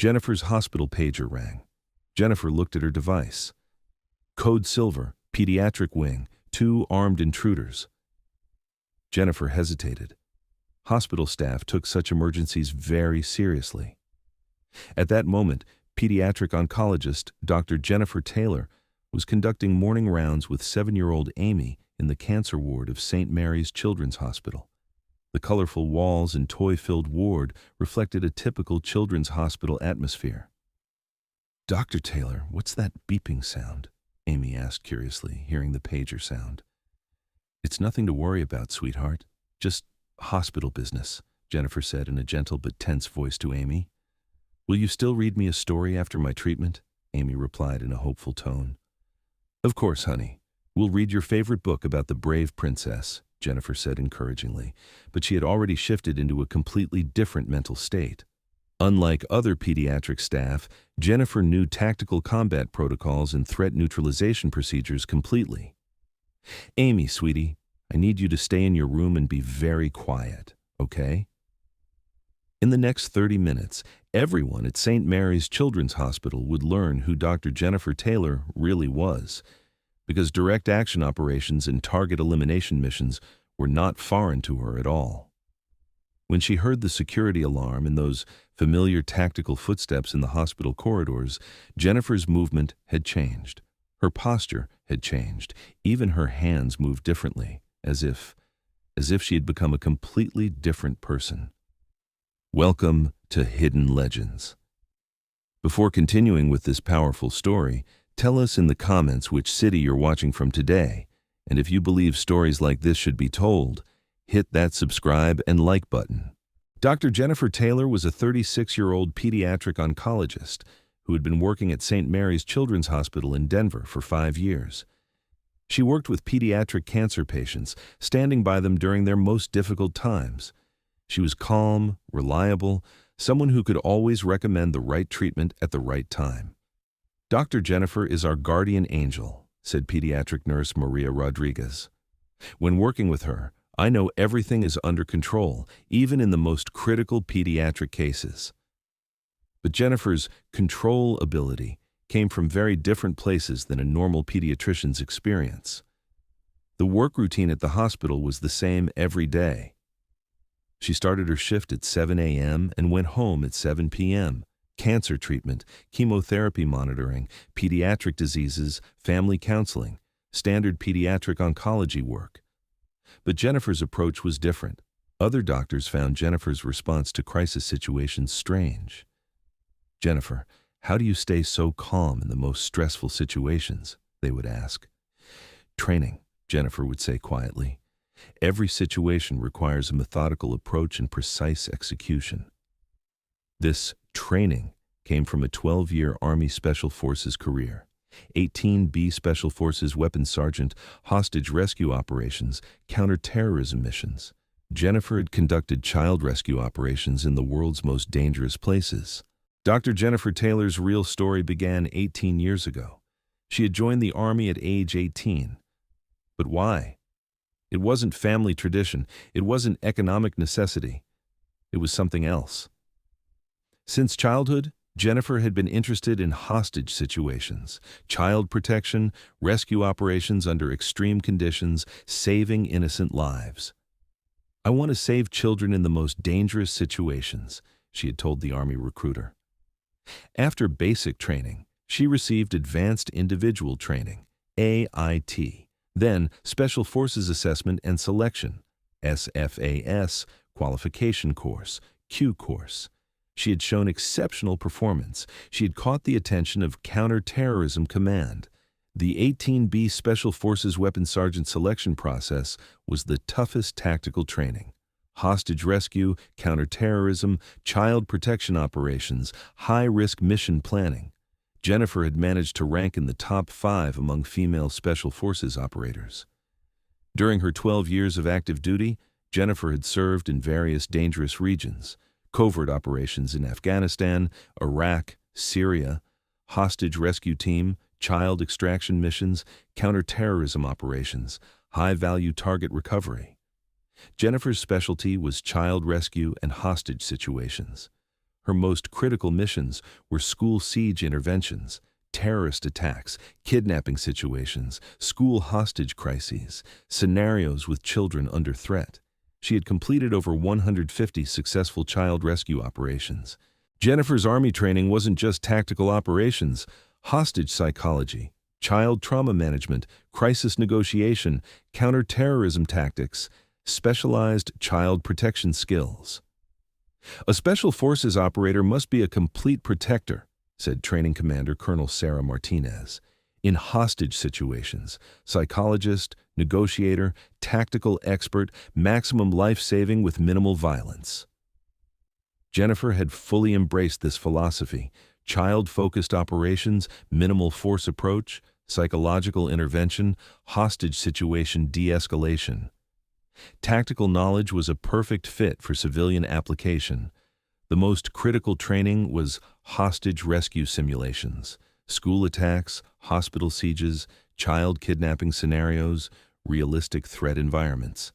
Jennifer's hospital pager rang. Jennifer looked at her device. Code Silver, Pediatric Wing, 2 armed intruders. Jennifer hesitated. Hospital staff took such emergencies very seriously. At that moment, pediatric oncologist Dr. Jennifer Taylor was conducting morning rounds with 7-year-old Amy in the cancer ward of St. Mary's Children's Hospital. The colorful walls and toy-filled ward reflected a typical children's hospital atmosphere. "Dr. Taylor, what's that beeping sound?" Amy asked curiously, hearing the pager sound. "It's nothing to worry about, sweetheart. Just hospital business," Jennifer said in a gentle but tense voice to Amy. "Will you still read me a story after my treatment?" Amy replied in a hopeful tone. "Of course, honey. We'll read your favorite book about the brave princess," Jennifer said encouragingly, but she had already shifted into a completely different mental state. Unlike other pediatric staff, Jennifer knew tactical combat protocols and threat neutralization procedures completely. "Amy, sweetie, I need you to stay in your room and be very quiet, okay?" In the next 30 minutes, everyone at St. Mary's Children's Hospital would learn who Dr. Jennifer Taylor really was, because direct action operations and target elimination missions were not foreign to her at all. When she heard the security alarm and those familiar tactical footsteps in the hospital corridors, Jennifer's movement had changed. Her posture had changed. Even her hands moved differently, as if she had become a completely different person. Welcome to Hidden Legends. Before continuing with this powerful story, tell us in the comments which city you're watching from today, and if you believe stories like this should be told, hit that subscribe and like button. Dr. Jennifer Taylor was a 36-year-old pediatric oncologist who had been working at St. Mary's Children's Hospital in Denver for 5 years. She worked with pediatric cancer patients, standing by them during their most difficult times. She was calm, reliable, someone who could always recommend the right treatment at the right time. "Dr. Jennifer is our guardian angel," said pediatric nurse Maria Rodriguez. "When working with her, I know everything is under control, even in the most critical pediatric cases." But Jennifer's control ability came from very different places than a normal pediatrician's experience. The work routine at the hospital was the same every day. She started her shift at 7 a.m. and went home at 7 p.m. Cancer treatment, chemotherapy monitoring, pediatric diseases, family counseling, standard pediatric oncology work. But Jennifer's approach was different. Other doctors found Jennifer's response to crisis situations strange. "Jennifer, how do you stay so calm in the most stressful situations?" they would ask. "Training," Jennifer would say quietly. "Every situation requires a methodical approach and precise execution." This training came from a 12-year Army Special Forces career. 18B Special Forces Weapons Sergeant, hostage rescue operations, counterterrorism missions. Jennifer had conducted child rescue operations in the world's most dangerous places. Dr. Jennifer Taylor's real story began 18 years ago. She had joined the Army at age 18. But why? It wasn't family tradition. It wasn't economic necessity. It was something else. Since childhood, Jennifer had been interested in hostage situations, child protection, rescue operations under extreme conditions, saving innocent lives. "I want to save children in the most dangerous situations," she had told the Army recruiter. After basic training, she received Advanced Individual Training, AIT, then Special Forces Assessment and Selection, SFAS, Qualification Course, Q Course. She had shown exceptional performance. She had caught the attention of Counterterrorism Command. The 18B Special Forces Weapons Sergeant selection process was the toughest tactical training. Hostage rescue, counterterrorism, child protection operations, high-risk mission planning. Jennifer had managed to rank in the top 5 among female Special Forces operators. During her 12 years of active duty, Jennifer had served in various dangerous regions: covert operations in Afghanistan, Iraq, Syria, hostage rescue team, child extraction missions, counterterrorism operations, high-value target recovery. Jennifer's specialty was child rescue and hostage situations. Her most critical missions were school siege interventions, terrorist attacks, kidnapping situations, school hostage crises, scenarios with children under threat. She had completed over 150 successful child rescue operations. Jennifer's Army training wasn't just tactical operations, hostage psychology, child trauma management, crisis negotiation, counterterrorism tactics, specialized child protection skills. A Special Forces operator must be a complete protector, said Training Commander Colonel Sarah Martinez. In hostage situations, psychologist, negotiator, tactical expert, maximum life-saving with minimal violence. Jennifer had fully embraced this philosophy: child-focused operations, minimal force approach, psychological intervention, hostage situation de-escalation. Tactical knowledge was a perfect fit for civilian application. The most critical training was hostage rescue simulations, school attacks, hospital sieges, child kidnapping scenarios, realistic threat environments.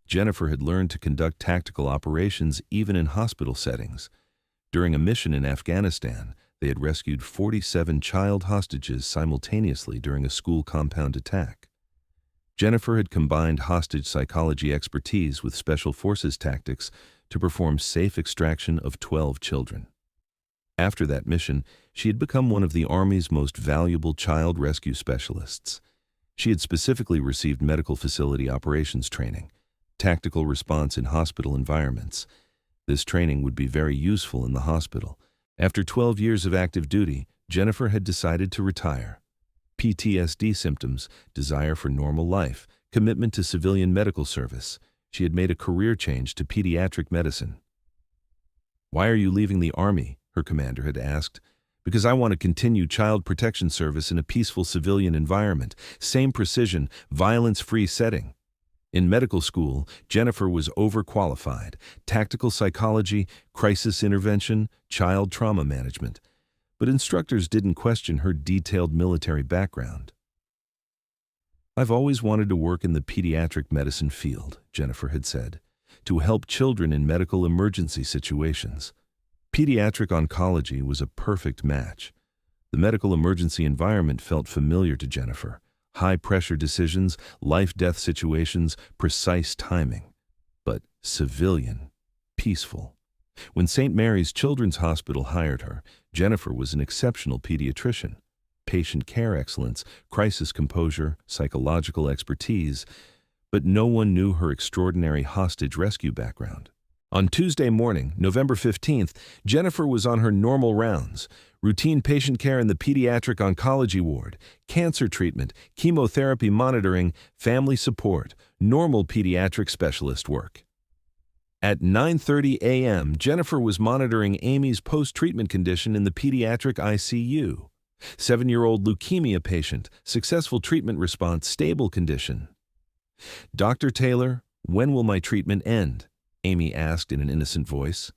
Jennifer had learned to conduct tactical operations even in hospital settings. During a mission in Afghanistan, they had rescued 47 child hostages simultaneously during a school compound attack. Jennifer had combined hostage psychology expertise with Special Forces tactics to perform safe extraction of 12 children. After that mission, she had become one of the Army's most valuable child rescue specialists. She had specifically received medical facility operations training, tactical response in hospital environments. This training would be very useful in the hospital. After 12 years of active duty, Jennifer had decided to retire. PTSD symptoms, desire for normal life, commitment to civilian medical service. She had made a career change to pediatric medicine. "Why are you leaving the Army?" her commander had asked. "Because I want to continue child protection service in a peaceful civilian environment, same precision, violence-free setting." In medical school, Jennifer was overqualified: tactical psychology, crisis intervention, child trauma management. But instructors didn't question her detailed military background. "I've always wanted to work in the pediatric medicine field," Jennifer had said, "to help children in medical emergency situations." Pediatric oncology was a perfect match. The medical emergency environment felt familiar to Jennifer: high-pressure decisions, life-death situations, precise timing. But civilian, peaceful. When St. Mary's Children's Hospital hired her, Jennifer was an exceptional pediatrician. Patient care excellence, crisis composure, psychological expertise, but no one knew her extraordinary hostage rescue background. On Tuesday morning, November 15th, Jennifer was on her normal rounds: routine patient care in the pediatric oncology ward, cancer treatment, chemotherapy monitoring, family support, normal pediatric specialist work. At 9:30 a.m., Jennifer was monitoring Amy's post-treatment condition in the pediatric ICU. 7-year-old leukemia patient, successful treatment response, stable condition. "Dr. Taylor, when will my treatment end?" Amy asked in an innocent voice.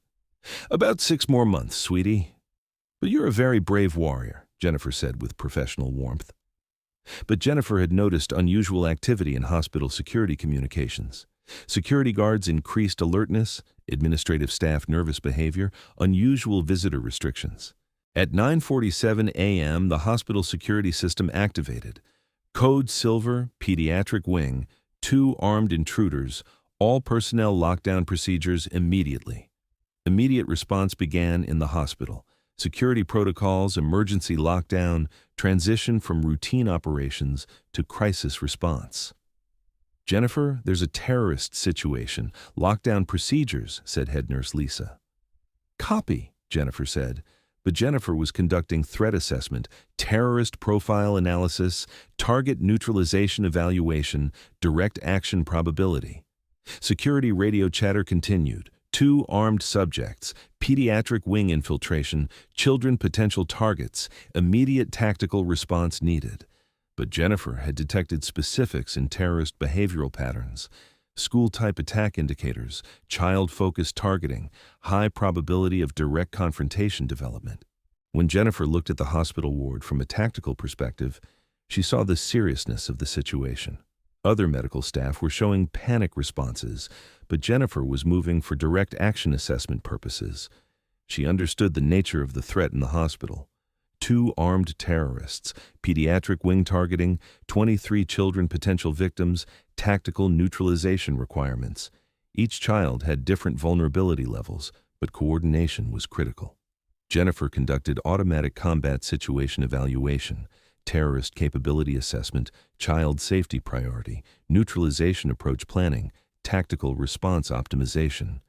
"About 6 more months, sweetie." "But you're a very brave warrior," Jennifer said with professional warmth. But Jennifer had noticed unusual activity in hospital security communications. Security guards' increased alertness, administrative staff nervous behavior, unusual visitor restrictions. At 9:47 a.m., the hospital security system activated. Code Silver, Pediatric Wing, 2 armed intruders, all personnel lockdown procedures immediately. Immediate response began in the hospital. Security protocols, emergency lockdown, transition from routine operations to crisis response. "Jennifer, there's a terrorist situation. Lockdown procedures," said head nurse Lisa. "Copy," Jennifer said. But Jennifer was conducting threat assessment, terrorist profile analysis, target neutralization evaluation, direct action probability. Security radio chatter continued. 2 armed subjects, pediatric wing infiltration, children potential targets, immediate tactical response needed. But Jennifer had detected specifics in terrorist behavioral patterns: school-type attack indicators, child-focused targeting, high probability of direct confrontation development. When Jennifer looked at the hospital ward from a tactical perspective, she saw the seriousness of the situation. Other medical staff were showing panic responses, but Jennifer was moving for direct action assessment purposes. She understood the nature of the threat in the hospital. 2 armed terrorists, pediatric wing targeting, 23 children potential victims, tactical neutralization requirements. Each child had different vulnerability levels, but coordination was critical. Jennifer conducted automatic combat situation evaluation, terrorist capability assessment, child safety priority, neutralization approach planning, tactical response optimization,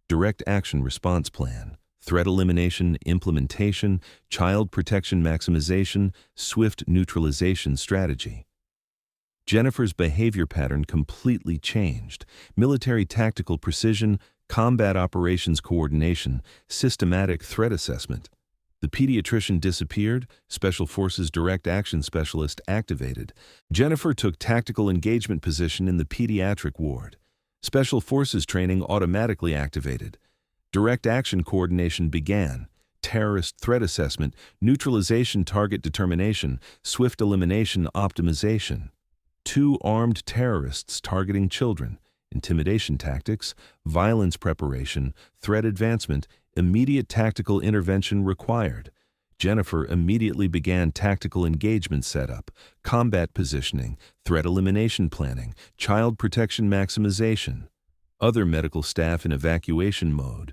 direct action response plan, threat elimination, implementation, child protection maximization, swift neutralization strategy. Jennifer's behavior pattern completely changed. Military tactical precision, combat operations coordination, systematic threat assessment. The pediatrician disappeared, Special Forces Direct Action Specialist activated. Jennifer took tactical engagement position in the pediatric ward. Special Forces training automatically activated. Direct action coordination began. Terrorist threat assessment, neutralization target determination, swift elimination optimization. 2 armed terrorists targeting children. Intimidation tactics, violence preparation, threat advancement, immediate tactical intervention required. Jennifer immediately began tactical engagement setup, combat positioning, threat elimination planning, child protection maximization. Other medical staff in evacuation mode.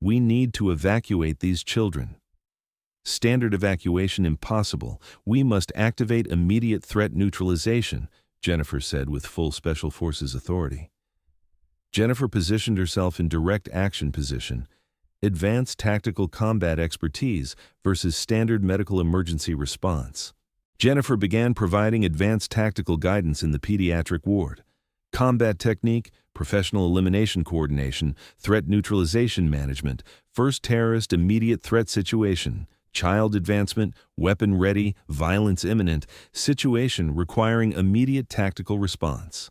We need to evacuate these children. Standard evacuation impossible. We must activate immediate threat neutralization, Jennifer said with full Special Forces authority. Jennifer positioned herself in direct action position, advanced tactical combat expertise versus standard medical emergency response. Jennifer began providing advanced tactical guidance in the pediatric ward. Combat technique, professional elimination coordination, threat neutralization management, first terrorist immediate threat situation, child advancement, weapon ready, violence imminent, situation requiring immediate tactical response.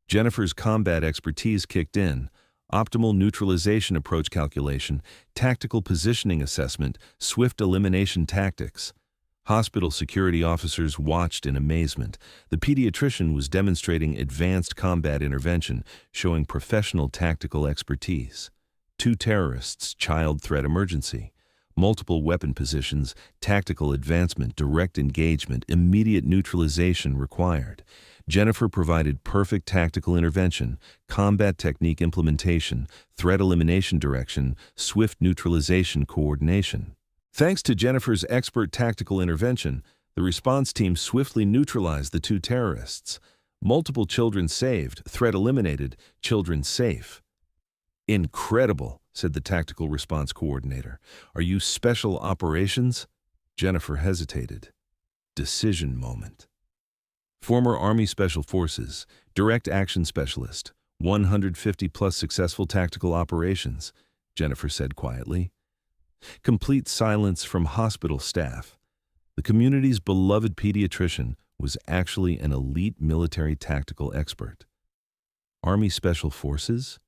Jennifer's combat expertise kicked in, optimal neutralization approach calculation, tactical positioning assessment, swift elimination tactics. Hospital security officers watched in amazement. The pediatrician was demonstrating advanced combat intervention, showing professional tactical expertise. 2 terrorists, child threat emergency. Multiple weapon positions, tactical advancement, direct engagement, immediate neutralization required. Jennifer provided perfect tactical intervention, combat technique implementation, threat elimination direction, swift neutralization coordination. Thanks to Jennifer's expert tactical intervention, the response team swiftly neutralized the 2 terrorists. Multiple children saved, threat eliminated, children safe. Incredible, said the tactical response coordinator. Are you special operations? Jennifer hesitated. Decision moment. Former Army Special Forces, Direct Action Specialist, 150+ successful tactical operations, Jennifer said quietly. Complete silence from hospital staff. The community's beloved pediatrician was actually an elite military tactical expert. Army Special Forces?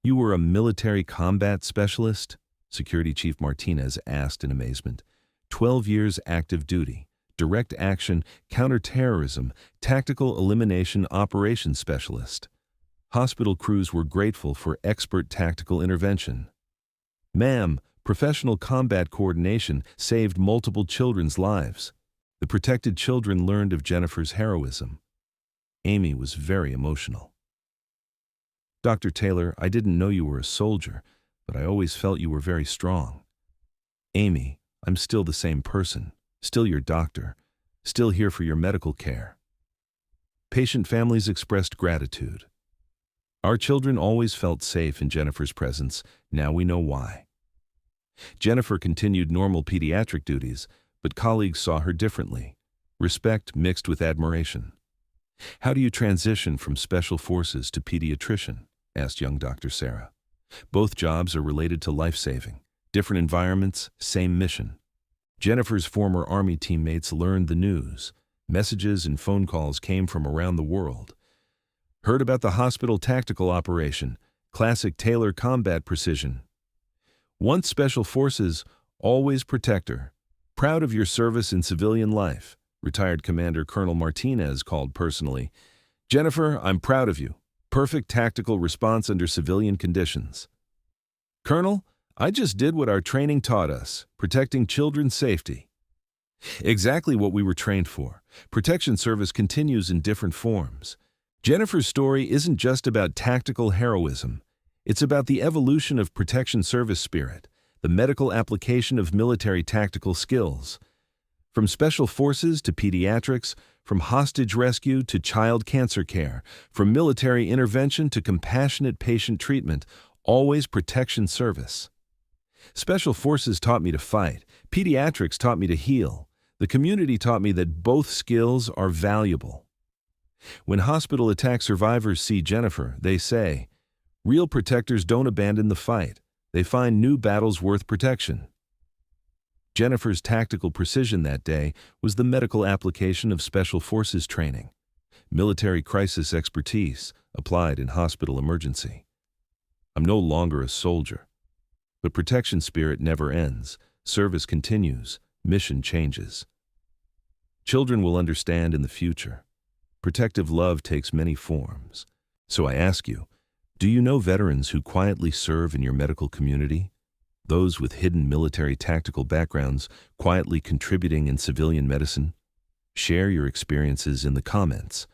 You were a military combat specialist? Security Chief Martinez asked in amazement. 12 years active duty, direct action, counterterrorism, tactical elimination operations specialist. Hospital crews were grateful for expert tactical intervention. Ma'am, professional combat coordination saved multiple children's lives. The protected children learned of Jennifer's heroism. Amy was very emotional. Dr. Taylor, I didn't know you were a soldier, but I always felt you were very strong. Amy, I'm still the same person, still your doctor, still here for your medical care. Patient families expressed gratitude. Our children always felt safe in Jennifer's presence. Now we know why. Jennifer continued normal pediatric duties, but colleagues saw her differently. Respect mixed with admiration. How do you transition from Special Forces to pediatrician? Asked young Dr. Sarah. Both jobs are related to life-saving. Different environments, same mission. Jennifer's former Army teammates learned the news. Messages and phone calls came from around the world. Heard about the hospital tactical operation, classic Taylor combat precision. Once Special Forces, always protector. Proud of your service in civilian life, retired Commander Colonel Martinez called personally. Jennifer, I'm proud of you. Perfect tactical response under civilian conditions. Colonel, I just did what our training taught us, protecting children's safety. Exactly what we were trained for. Protection service continues in different forms. Jennifer's story isn't just about tactical heroism. It's about the evolution of protection service spirit, the medical application of military tactical skills. From special forces to pediatrics, from hostage rescue to child cancer care, from military intervention to compassionate patient treatment, always protection service. Special forces taught me to fight. Pediatrics taught me to heal. The community taught me that both skills are valuable. When hospital attack survivors see Jennifer, they say, "Real protectors don't abandon the fight. They find new battles worth protection." Jennifer's tactical precision that day was the medical application of Special Forces training, military crisis expertise applied in hospital emergency. I'm no longer a soldier, but protection spirit never ends. Service continues. Mission changes. Children will understand in the future. Protective love takes many forms. So I ask you, do you know veterans who quietly serve in your medical community? Those with hidden military tactical backgrounds quietly contributing in civilian medicine? Share your experiences in the comments.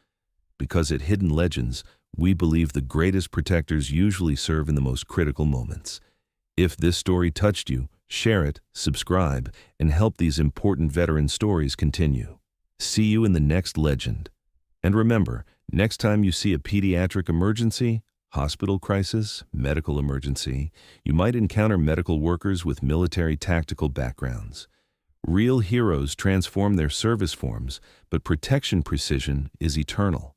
Because at Hidden Legends, we believe the greatest protectors usually serve in the most critical moments. If this story touched you, share it, subscribe, and help these important veteran stories continue. See you in the next legend. And remember, next time you see a pediatric emergency, hospital crisis, medical emergency, you might encounter medical workers with military tactical backgrounds. Real heroes transform their service forms, but protection precision is eternal.